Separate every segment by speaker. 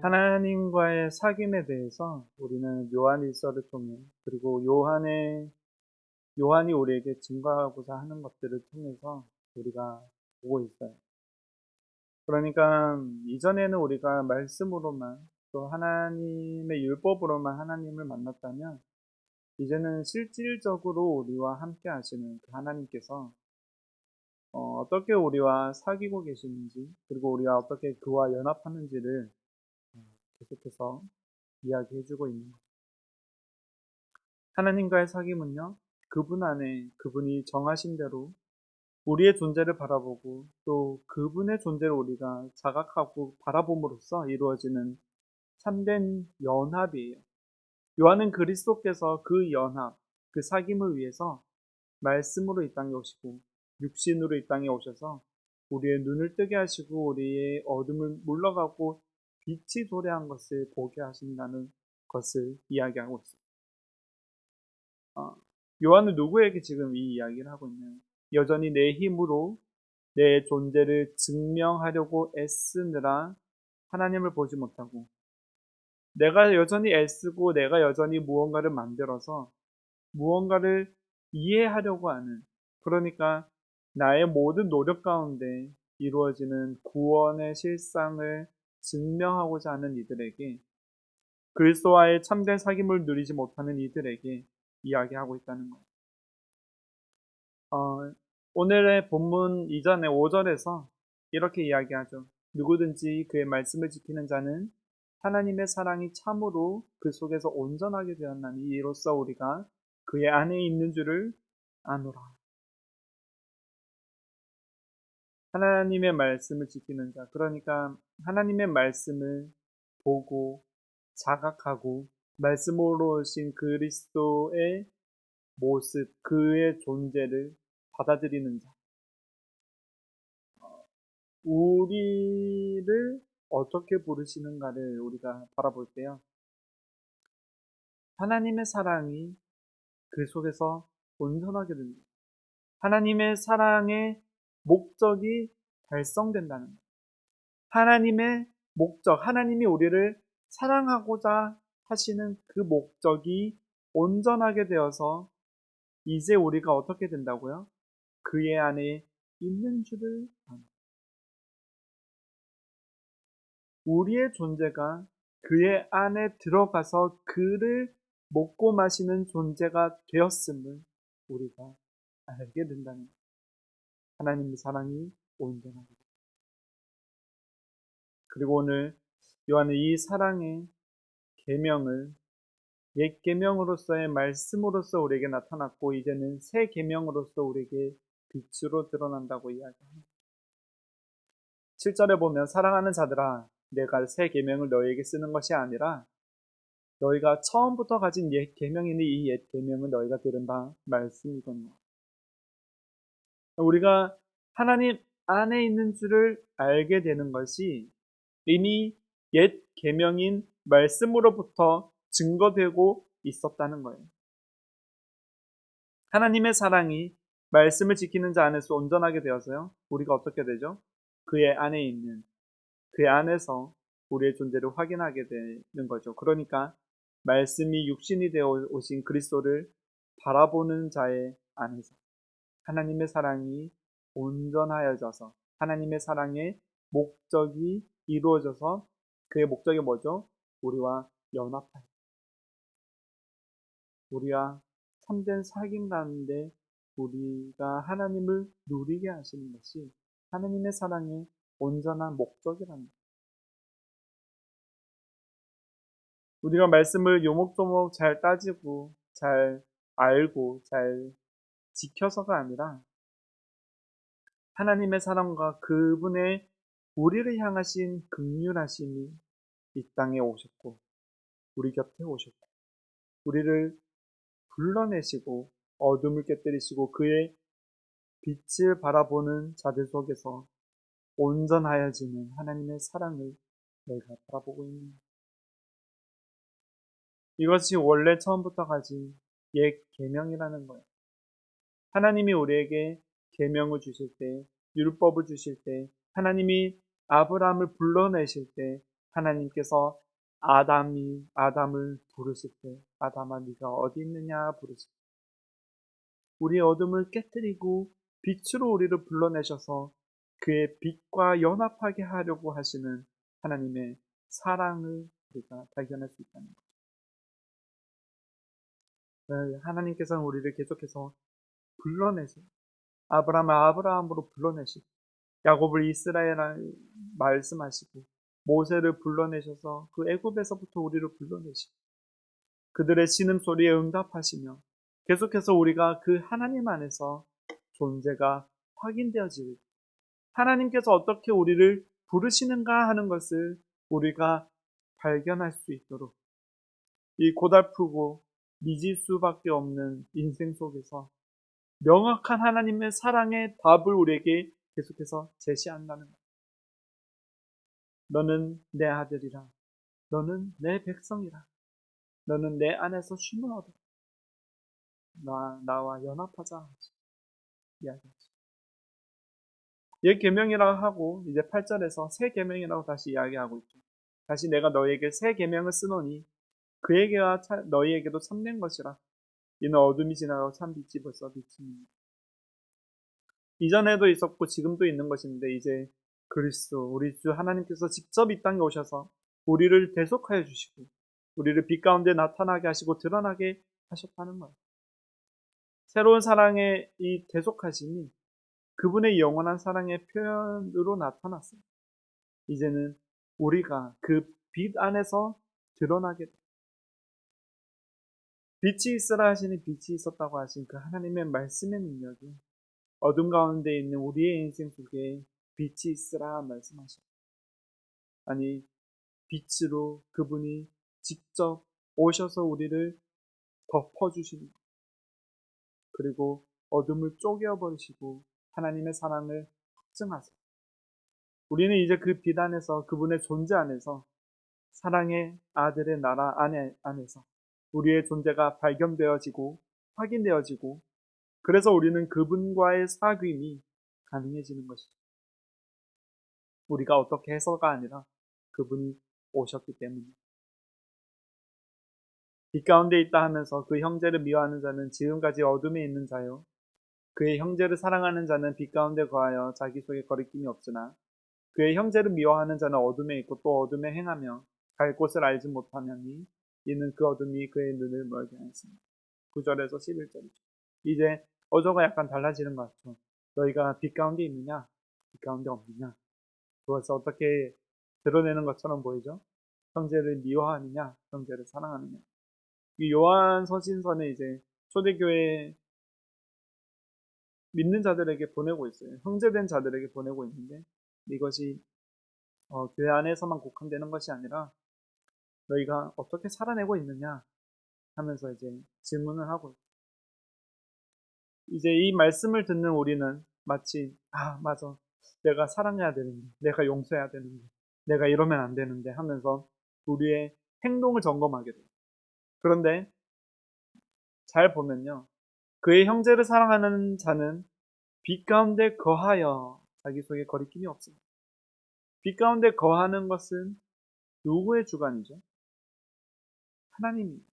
Speaker 1: 하나님과의 사귐에 대해서 우리는 요한일서를 통해, 그리고 요한이 우리에게 증거하고자 하는 것들을 통해서 우리가 보고 있어요. 그러니까 이전에는 우리가 말씀으로만, 또 하나님의 율법으로만 하나님을 만났다면, 이제는 실질적으로 우리와 함께 하시는 그 하나님께서 어떻게 우리와 사귀고 계시는지, 그리고 우리가 어떻게 그와 연합하는지를 계속해서 이야기해주고 있는 거예요. 하나님과의 사귐은요, 그분 안에 그분이 정하신 대로 우리의 존재를 바라보고, 또 그분의 존재를 우리가 자각하고 바라봄으로써 이루어지는 참된 연합이에요. 요한은 그리스도께서 그 연합, 그 사귐을 위해서 말씀으로 이 땅에 오시고 육신으로 이 땅에 오셔서 우리의 눈을 뜨게 하시고 우리의 어둠을 물러가고 빛이 도래한 것을 보게 하신다는 것을 이야기하고 있습니다. 요한은 누구에게 지금 이 이야기를 하고 있나요? 여전히 내 힘으로 내 존재를 증명하려고 애쓰느라 하나님을 보지 못하고, 내가 여전히 애쓰고 내가 여전히 무언가를 만들어서 무언가를 이해하려고 하는, 그러니까 나의 모든 노력 가운데 이루어지는 구원의 실상을 증명하고자 하는 이들에게, 그리스도와의 참된 사귐을 누리지 못하는 이들에게 이야기하고 있다는 거예요. 오늘의 본문 이전에 5절에서 이렇게 이야기하죠. 누구든지 그의 말씀을 지키는 자는 하나님의 사랑이 참으로 그 속에서 온전하게 되었나니 이로써 우리가 그의 안에 있는 줄을 아노라. 하나님의 말씀을 지키는 자, 그러니까 하나님의 말씀을 보고 자각하고 말씀으로 오신 그리스도의 모습, 그의 존재를 받아들이는 자. 우리를 어떻게 부르시는가를 우리가 바라볼 때요, 하나님의 사랑이 그 속에서 온전하게 됩니다. 하나님의 사랑의 목적이 달성된다는 것. 하나님의 목적, 하나님이 우리를 사랑하고자 하시는 그 목적이 온전하게 되어서 이제 우리가 어떻게 된다고요? 그의 안에 있는 줄을 압니다. 우리의 존재가 그의 안에 들어가서 그를 먹고 마시는 존재가 되었음을 우리가 알게 된다는 것. 하나님의 사랑이 온전하게. 그리고 오늘 요한은 이 사랑의 계명을 옛 계명으로서의 말씀으로서 우리에게 나타났고, 이제는 새 계명으로서 우리에게 빛으로 드러난다고 이야기합니다. 7절에 보면 사랑하는 자들아, 내가 새 계명을 너희에게 쓰는 것이 아니라 너희가 처음부터 가진 옛 계명이니 이 옛 계명은 너희가 들은 바 말씀이거니와. 우리가 하나님 안에 있는 줄을 알게 되는 것이 이미 옛 계명인 말씀으로부터 증거되고 있었다는 거예요. 하나님의 사랑이 말씀을 지키는 자 안에서 온전하게 되어서요, 우리가 어떻게 되죠? 그의 안에 있는, 그 안에서 우리의 존재를 확인하게 되는 거죠. 그러니까 말씀이 육신이 되어 오신 그리스도를 바라보는 자의 안에서 하나님의 사랑이 온전하여져서 하나님의 사랑의 목적이 이루어져서, 그의 목적이 뭐죠? 우리와 연합하여 우리와 참된 사귐 가운데 우리가 하나님을 누리게 하시는 것이 하나님의 사랑의 온전한 목적이라는 거예요. 우리가 말씀을 요목조목 잘 따지고 잘 알고 잘 지켜서가 아니라 하나님의 사랑과 그분의 우리를 향하신 긍휼하심이 이 땅에 오셨고 우리 곁에 오셨고 우리를 불러내시고 어둠을 깨뜨리시고 그의 빛을 바라보는 자들 속에서 온전하여지는 하나님의 사랑을 내가 바라보고 있는 것. 이것이 원래 처음부터 가진 옛 계명이라는 거예요. 하나님이 우리에게 계명을 주실 때, 율법을 주실 때, 하나님이 아브라함을 불러내실 때, 하나님께서 아담을 부르실 때, 아담아 네가 어디 있느냐 부르실 때, 우리의 어둠을 깨뜨리고 빛으로 우리를 불러내셔서 그의 빛과 연합하게 하려고 하시는 하나님의 사랑을 우리가 발견할 수 있다는 거죠. 하나님께서는 우리를 계속해서 불러내세요. 아브라함을 아브라함으로 불러내시고, 야곱을 이스라엘을 말씀하시고, 모세를 불러내셔서 그 애굽에서부터 우리를 불러내시고, 그들의 신음소리에 응답하시며, 계속해서 우리가 그 하나님 안에서 존재가 확인되어지고, 하나님께서 어떻게 우리를 부르시는가 하는 것을 우리가 발견할 수 있도록, 이 고달프고 미지수밖에 없는 인생 속에서 명확한 하나님의 사랑의 답을 우리에게 계속해서 제시한다는 것. 너는 내 아들이라. 너는 내 백성이라. 너는 내 안에서 쉼을 얻어. 나와 연합하자. 이야기하죠. 옛 계명이라고 하고 이제 8절에서 새 계명이라고 다시 이야기하고 있죠. 다시 내가 너희에게 새 계명을 쓰노니 그에게와 너희에게도 참된 것이라. 이는 어둠이 지나가고 참 빛이 벌써 비칩니다. 이전에도 있었고 지금도 있는 것인데 이제 그리스도 우리 주 하나님께서 직접 이 땅에 오셔서 우리를 대속하여 주시고 우리를 빛 가운데 나타나게 하시고 드러나게 하셨다는 것. 새로운 사랑의 이 대속하심이 그분의 영원한 사랑의 표현으로 나타났어요. 이제는 우리가 그 빛 안에서 드러나게 돼. 빛이 있으라 하시니 빛이 있었다고 하신 그 하나님의 말씀의 능력이 어둠 가운데 있는 우리의 인생 속에 빛이 있으라 말씀하셨어요. 아니, 빛으로 그분이 직접 오셔서 우리를 덮어주시는 것. 그리고 어둠을 쪼개어버리시고 하나님의 사랑을 확증하세요. 우리는 이제 그 빛 안에서 그분의 존재 안에서 사랑의 아들의 나라 안에서 우리의 존재가 발견되어지고 확인되어지고 그래서 우리는 그분과의 사귐이 가능해지는 것이죠. 우리가 어떻게 해서가 아니라 그분이 오셨기 때문에. 빛 가운데 있다 하면서 그 형제를 미워하는 자는 지금까지 어둠에 있는 자요. 그의 형제를 사랑하는 자는 빛 가운데 거하여 자기 속에 거리낌이 없으나 그의 형제를 미워하는 자는 어둠에 있고 또 어둠에 행하며 갈 곳을 알지 못하냐니 이는 그 어둠이 그의 눈을 멀게 하였습니다. 9절에서 11절이죠. 이제 어조가 약간 달라지는 것 같죠. 너희가 빛 가운데 있느냐? 빛 가운데 없느냐? 그것을 어떻게 드러내는 것처럼 보이죠? 형제를 미워하느냐? 형제를 사랑하느냐? 이 요한 서신서는 이제 초대교회 믿는 자들에게 보내고 있어요. 형제된 자들에게 보내고 있는데 이것이 교회 안에서만 국한되는 것이 아니라 너희가 어떻게 살아내고 있느냐 하면서 이제 질문을 하고 있어요. 이제 이 말씀을 듣는 우리는 마치 맞아, 내가 사랑해야 되는데, 내가 용서해야 되는데, 내가 이러면 안 되는데 하면서 우리의 행동을 점검하게 돼요. 그런데 잘 보면요, 그의 형제를 사랑하는 자는 빛 가운데 거하여 자기 속에 거리낌이 없습니다. 빛 가운데 거하는 것은 누구의 주관이죠? 하나님입니다.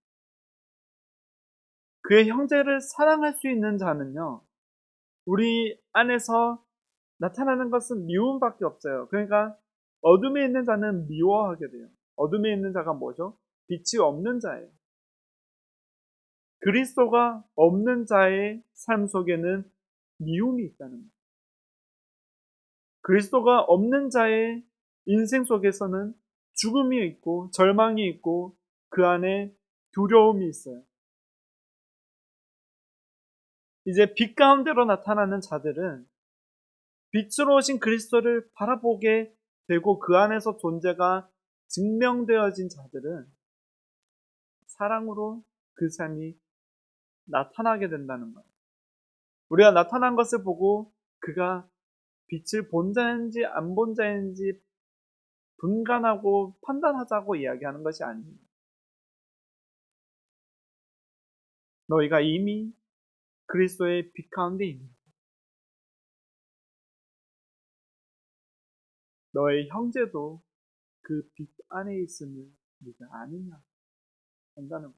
Speaker 1: 그의 형제를 사랑할 수 있는 자는요, 우리 안에서 나타나는 것은 미움밖에 없어요. 그러니까 어둠에 있는 자는 미워하게 돼요. 어둠에 있는 자가 뭐죠? 빛이 없는 자예요. 그리스도가 없는 자의 삶 속에는 미움이 있다는 거예요. 그리스도가 없는 자의 인생 속에서는 죽음이 있고 절망이 있고 그 안에 두려움이 있어요. 이제 빛 가운데로 나타나는 자들은 빛으로 오신 그리스도를 바라보게 되고 그 안에서 존재가 증명되어진 자들은 사랑으로 그 삶이 나타나게 된다는 거예요. 우리가 나타난 것을 보고 그가 빛을 본 자인지 안 본 자인지 분간하고 판단하자고 이야기하는 것이 아닙니다. 너희가 이미 그리스도의 빛 가운데 있는 너의 형제도 그 빛 안에 있음을 네가 아느냐 한다는 것.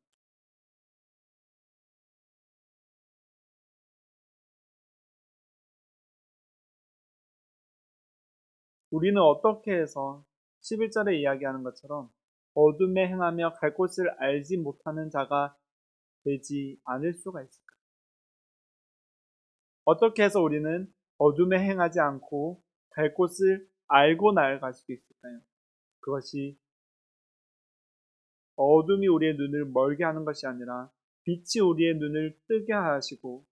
Speaker 1: 우리는 어떻게 해서 11절에 이야기하는 것처럼 어둠에 행하며 갈 곳을 알지 못하는 자가 되지 않을 수가 있을까? 어떻게 해서 우리는 어둠에 행하지 않고 갈 곳을 알고 나아갈 수 있을까요? 그것이 어둠이 우리의 눈을 멀게 하는 것이 아니라 빛이 우리의 눈을 뜨게 하시고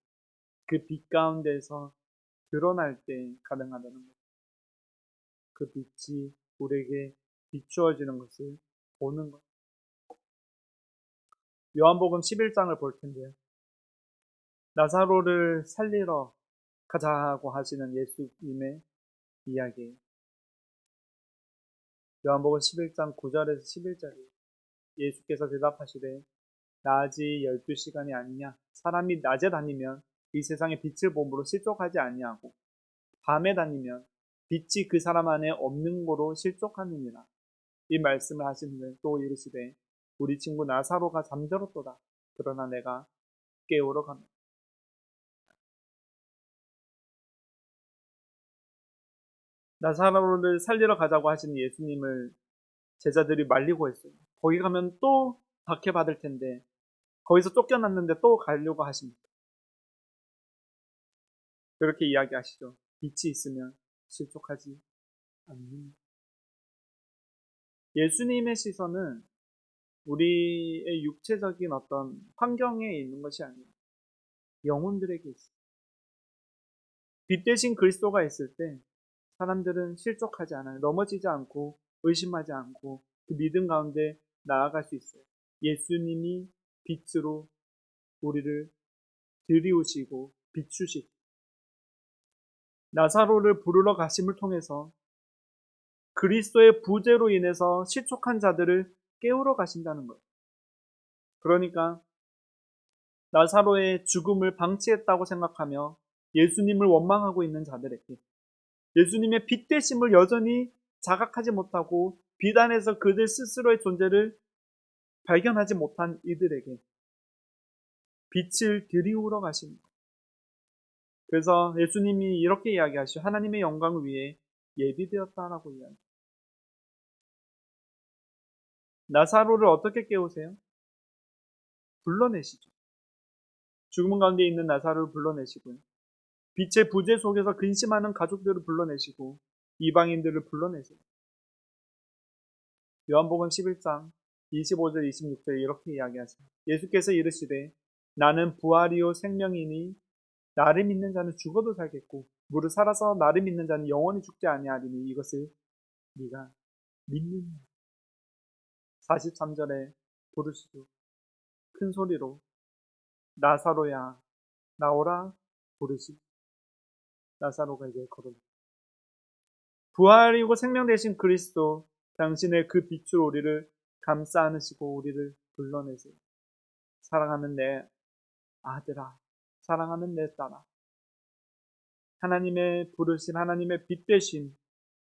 Speaker 1: 그 빛 가운데서 드러날 때 가능하다는 것. 그 빛이 우리에게 비추어지는 것을 보는 것. 요한복음 11장을 볼 텐데요. 나사로를 살리러 가자고 하시는 예수님의 이야기예요. 요한복음 11장 9절에서 11절에 예수께서 대답하시되 낮이 12시간이 아니냐? 사람이 낮에 다니면 이 세상의 빛을 봄으로 실족하지 아니하고 밤에 다니면 빛이 그 사람 안에 없는 거로 실족하느니라. 이 말씀을 하신 후에 또 이르시되 우리 친구 나사로가 잠들었도다. 그러나 내가 깨우러 갑니다. 나사로를 살리러 가자고 하신 예수님을 제자들이 말리고 했어요. 거기 가면 또 박해받을 텐데 거기서 쫓겨났는데 또 가려고 하십니다. 그렇게 이야기하시죠. 빛이 있으면 실족하지 않는. 예수님의 시선은 우리의 육체적인 어떤 환경에 있는 것이 아니에요. 영혼들에게 있어요. 빛 대신 그리스도가 있을 때 사람들은 실족하지 않아요. 넘어지지 않고 의심하지 않고 그 믿음 가운데 나아갈 수 있어요. 예수님이 빛으로 우리를 들이우시고 비추시고 나사로를 부르러 가심을 통해서 그리스도의 부재로 인해서 실족한 자들을 깨우러 가신다는 거예요. 그러니까 나사로의 죽음을 방치했다고 생각하며 예수님을 원망하고 있는 자들에게 예수님의 빛 되심을 여전히 자각하지 못하고 비단에서 그들 스스로의 존재를 발견하지 못한 이들에게 빛을 들이우러 가십니다. 그래서 예수님이 이렇게 이야기하시죠. 하나님의 영광을 위해 예비되었다라고 이야기합니다. 나사로를 어떻게 깨우세요? 불러내시죠. 죽음 가운데 있는 나사로를 불러내시고요. 빛의 부재 속에서 근심하는 가족들을 불러내시고 이방인들을 불러내세요. 요한복음 11장 25절 26절 이렇게 이야기하세요. 예수께서 이르시되 나는 부활이요 생명이니 나를 믿는 자는 죽어도 살겠고 무릇 살아서 나를 믿는 자는 영원히 죽지 아니하리니 이것을 네가 믿느냐. 43절에 부르시고 큰 소리로 나사로야 나오라 부르시. 나사로가 이제 걸어옵니다. 부활이고 생명 되신 그리스도 당신의 그 빛으로 우리를 감싸 안으시고 우리를 불러내세요. 사랑하는 내 아들아, 사랑하는 내 딸아, 하나님의 부르심, 하나님의 빛 되심,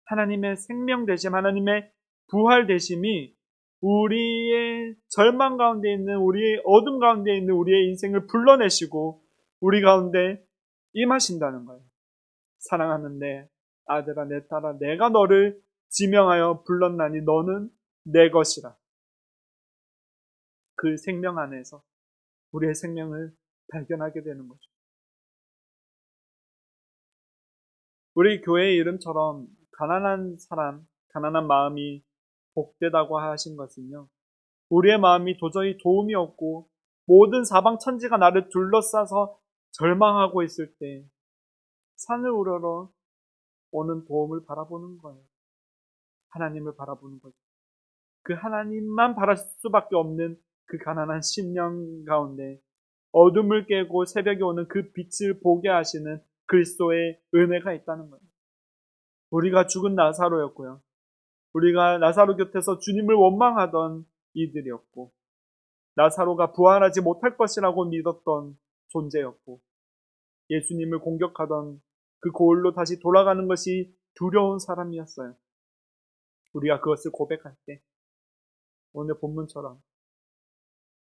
Speaker 1: 하나님의 생명 되심, 하나님의 부활 되심이 우리의 절망 가운데 있는, 우리의 어둠 가운데 있는 우리의 인생을 불러내시고 우리 가운데 임하신다는 거예요. 사랑하는 내 아들아, 내 딸아, 내가 너를 지명하여 불렀나니 너는 내 것이라. 그 생명 안에서 우리의 생명을 발견하게 되는 거죠. 우리 교회의 이름처럼 가난한 사람, 가난한 마음이 복되다고 하신 것은요. 우리의 마음이 도저히 도움이 없고 모든 사방 천지가 나를 둘러싸서 절망하고 있을 때 산을 우러러 오는 도움을 바라보는 거예요. 하나님을 바라보는 거죠. 그 하나님만 바랄 수밖에 없는 그 가난한 심령 가운데 어둠을 깨고 새벽에 오는 그 빛을 보게 하시는 그리스도의 은혜가 있다는 거예요. 우리가 죽은 나사로였고요. 우리가 나사로 곁에서 주님을 원망하던 이들이었고 나사로가 부활하지 못할 것이라고 믿었던 존재였고 예수님을 공격하던 그 고을로 다시 돌아가는 것이 두려운 사람이었어요. 우리가 그것을 고백할 때 오늘 본문처럼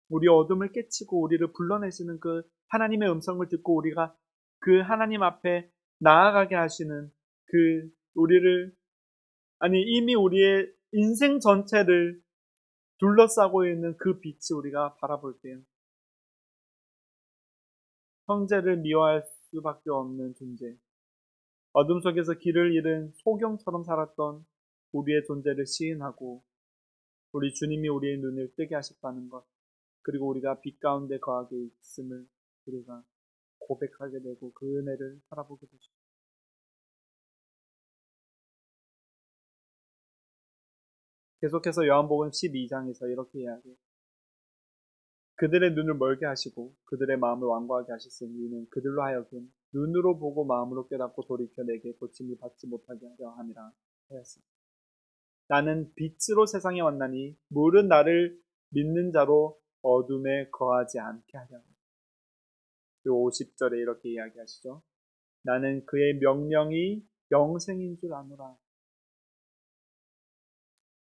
Speaker 1: 우리 어둠을 깨치고 우리를 불러내시는 그 하나님의 음성을 듣고 우리가 그 하나님 앞에 나아가게 하시는 그 우리를 이미 우리의 인생 전체를 둘러싸고 있는 그 빛이 우리가 바라볼 때요. 형제를 미워할 수밖에 없는 존재. 어둠 속에서 길을 잃은 소경처럼 살았던 우리의 존재를 시인하고 우리 주님이 우리의 눈을 뜨게 하셨다는 것. 그리고 우리가 빛 가운데 거하게 있음을 우리가 고백하게 되고 그 은혜를 바라보게 되죠. 계속해서 요한복음 12장에서 이렇게 이야기해요. 그들의 눈을 멀게 하시고 그들의 마음을 완고하게 하셨으니 이는 그들로 하여금 눈으로 보고 마음으로 깨닫고 돌이켜 내게 고침을 받지 못하게 하려 함이라 하였습니다. 나는 빛으로 세상에 왔나니 물은 나를 믿는 자로 어둠에 거하지 않게 하려 합니다. 50절에 이렇게 이야기하시죠. 나는 그의 명령이 영생인 줄 아노라.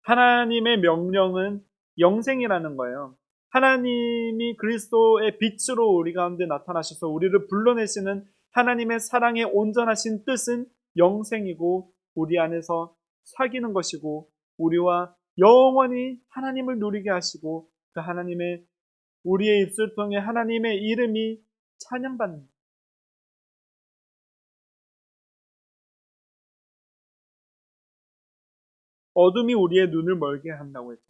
Speaker 1: 하나님의 명령은 영생이라는 거예요. 하나님이 그리스도의 빛으로 우리 가운데 나타나셔서 우리를 불러내시는 하나님의 사랑의 온전하신 뜻은 영생이고 우리 안에서 사귀는 것이고 우리와 영원히 하나님을 누리게 하시고 그 하나님의 우리의 입술 통해 하나님의 이름이 찬양받는 어둠이 우리의 눈을 멀게 한다고 했죠.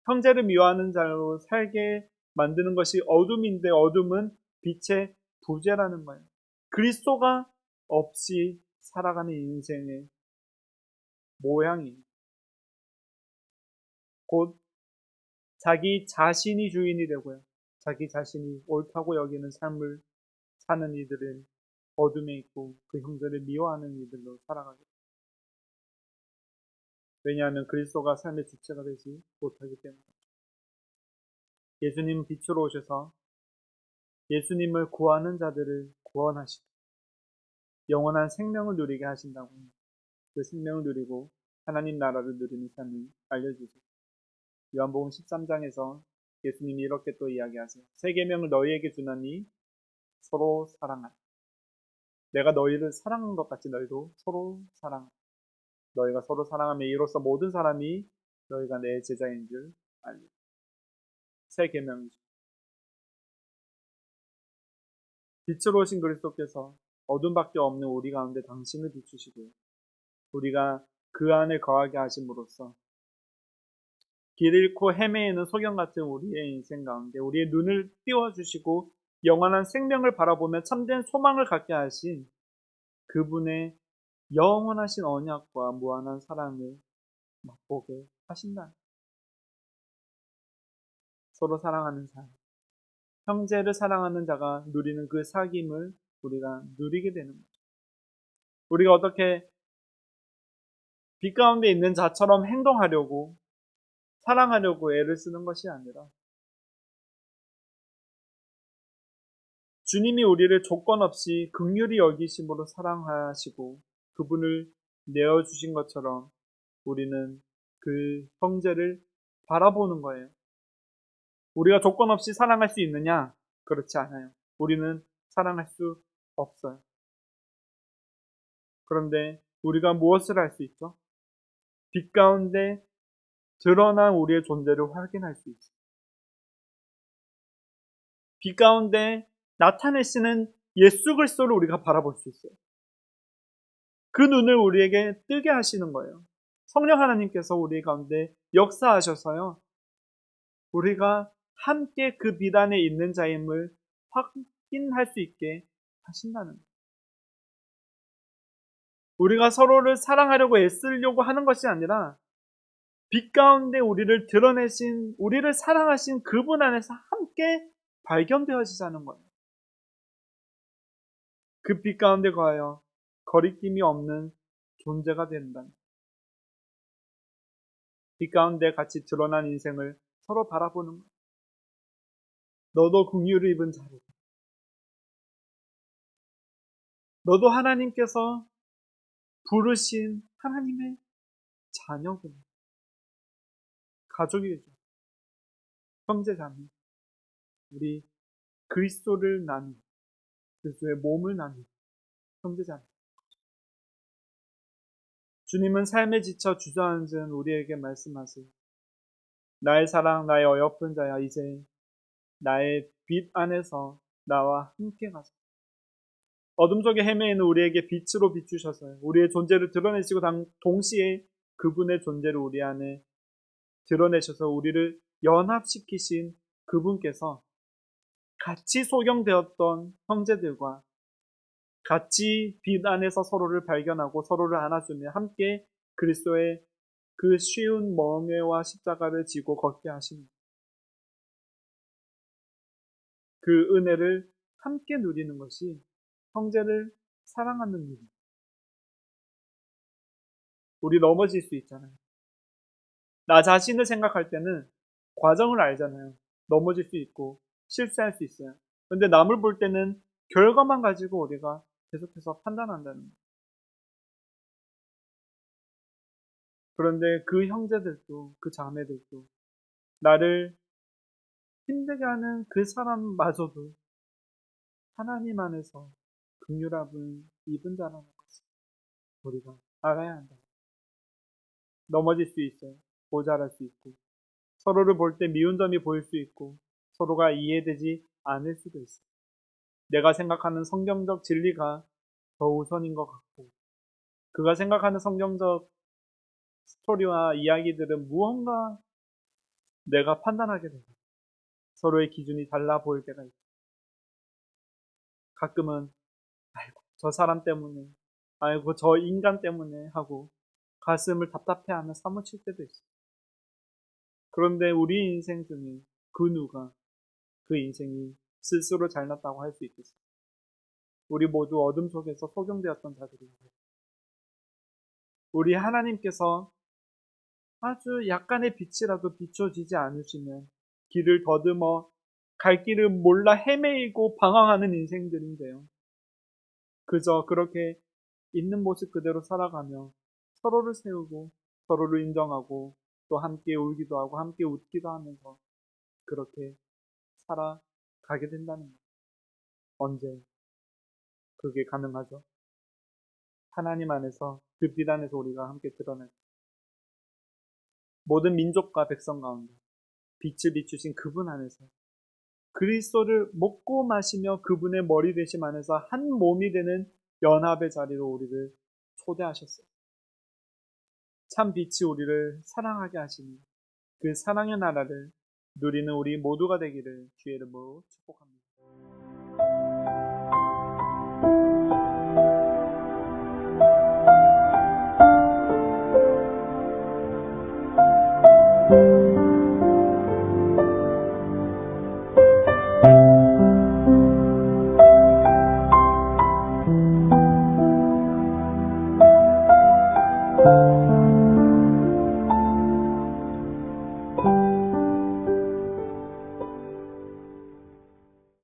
Speaker 1: 형제를 미워하는 자로 살게 만드는 것이 어둠인데 어둠은 빛의 부재라는 거예요. 그리스도가 없이 살아가는 인생의 모양이 곧 자기 자신이 주인이 되고요. 자기 자신이 옳다고 여기는 삶을 사는 이들은 어둠에 있고 그 형제를 미워하는 이들로 살아가게 됩니다. 왜냐하면 그리스도가 삶의 주체가 되지 못하기 때문입니다. 예수님은 빛으로 오셔서 예수님을 구하는 자들을 구원하시고 영원한 생명을 누리게 하신다고 합니다. 그 생명을 누리고 하나님 나라를 누리는 삶을 알려주세요. 요한복음 13장에서 예수님이 이렇게 또 이야기하세요. 새 계명을 너희에게 주나니 서로 사랑하라. 내가 너희를 사랑한 것 같이 너희도 서로 사랑하라. 너희가 서로 사랑하며 이로써 모든 사람이 너희가 내 제자인 줄 알리라. 새 계명이죠. 빛으로 오신 그리스도께서 어둠밖에 없는 우리 가운데 당신을 비추시고요. 우리가 그 안에 거하게 하심으로써 길 잃고 헤매이는 소경 같은 우리의 인생 가운데 우리의 눈을 띄워주시고 영원한 생명을 바라보며 참된 소망을 갖게 하신 그분의 영원하신 언약과 무한한 사랑을 맛보게 하신다. 서로 사랑하는 삶, 형제를 사랑하는 자가 누리는 그 사귐을 우리가 누리게 되는 거죠. 우리가 어떻게 빛 가운데 있는 자처럼 행동하려고 사랑하려고 애를 쓰는 것이 아니라 주님이 우리를 조건 없이 긍휼히 여기심으로 사랑하시고 그분을 내어주신 것처럼 우리는 그 형제를 바라보는 거예요. 우리가 조건 없이 사랑할 수 있느냐? 그렇지 않아요. 우리는 사랑할 수 없어요. 그런데 우리가 무엇을 할 수 있죠? 빛 가운데 드러난 우리의 존재를 확인할 수 있어요. 빛 가운데 나타내시는 예수 그리스도를 우리가 바라볼 수 있어요. 그 눈을 우리에게 뜨게 하시는 거예요. 성령 하나님께서 우리 가운데 역사하셔서요. 우리가 함께 그 빛 안에 있는 자임을 확인할 수 있게 하신다는 거예요. 우리가 서로를 사랑하려고 애쓰려고 하는 것이 아니라 빛 가운데 우리를 드러내신, 우리를 사랑하신 그분 안에서 함께 발견되어지자는 거예요. 그 빛 가운데 거하여 거리낌이 없는 존재가 된다. 빛 가운데 같이 드러난 인생을 서로 바라보는 거예요. 너도 긍휼을 입은 자로 너도 하나님께서 부르신 하나님의 자녀고 가족이죠. 형제자매. 우리 그리스도를 나누 그리스도의 몸을 나누 형제자매. 주님은 삶에 지쳐 주저앉은 우리에게 말씀하세요. 나의 사랑, 나의 어여쁜 자야, 이제 나의 빛 안에서 나와 함께 가자. 어둠 속에 헤매이는 우리에게 빛으로 비추셔서 우리의 존재를 드러내시고 동시에 그분의 존재를 우리 안에 드러내셔서 우리를 연합시키신 그분께서 같이 소경되었던 형제들과 같이 빛 안에서 서로를 발견하고 서로를 안아주며 함께 그리스도의 그 쉬운 멍에와 십자가를 지고 걷게 하시는 그 은혜를 함께 누리는 것이 형제를 사랑하는 일. 우리 넘어질 수 있잖아요. 나 자신을 생각할 때는 과정을 알잖아요. 넘어질 수 있고 실수할 수 있어요. 근데 남을 볼 때는 결과만 가지고 우리가 계속해서 판단한다는 거예요. 그런데 그 형제들도 그 자매들도 나를 힘들게 하는 그 사람마저도 하나님 안에서 긍휼함을 입은 자라는 것을 우리가 알아야 한다. 넘어질 수 있어요. 모자랄 수 있고 서로를 볼 때 미운 점이 보일 수 있고 서로가 이해되지 않을 수도 있어요. 내가 생각하는 성경적 진리가 더 우선인 것 같고 그가 생각하는 성경적 스토리와 이야기들은 무언가 내가 판단하게 되고 서로의 기준이 달라 보일 때가 있고 가끔은 아이고 저 사람 때문에 아이고 저 인간 때문에 하고 가슴을 답답해하며 사무칠 때도 있어요. 그런데 우리 인생 중에 그 누가 그 인생이 스스로 잘났다고 할 수 있겠어요? 우리 모두 어둠 속에서 소경되었던 자들이에요. 우리 하나님께서 아주 약간의 빛이라도 비춰지지 않으시면 길을 더듬어 갈 길을 몰라 헤매이고 방황하는 인생들인데요. 그저 그렇게 있는 모습 그대로 살아가며 서로를 세우고 서로를 인정하고 또 함께 울기도 하고 함께 웃기도 하면서 그렇게 살아가게 된다는 것. 언제 그게 가능하죠? 하나님 안에서 그 빛 안에서 우리가 함께 드러낼 모든 민족과 백성 가운데 빛을 비추신 그분 안에서 그리스도를 먹고 마시며 그분의 머리 되심 안에서 한 몸이 되는 연합의 자리로 우리를 초대하셨어요. 참 빛이 우리를 사랑하게 하시니 그 사랑의 나라를 누리는 우리 모두가 되기를 주의 이름으로 축복합니다.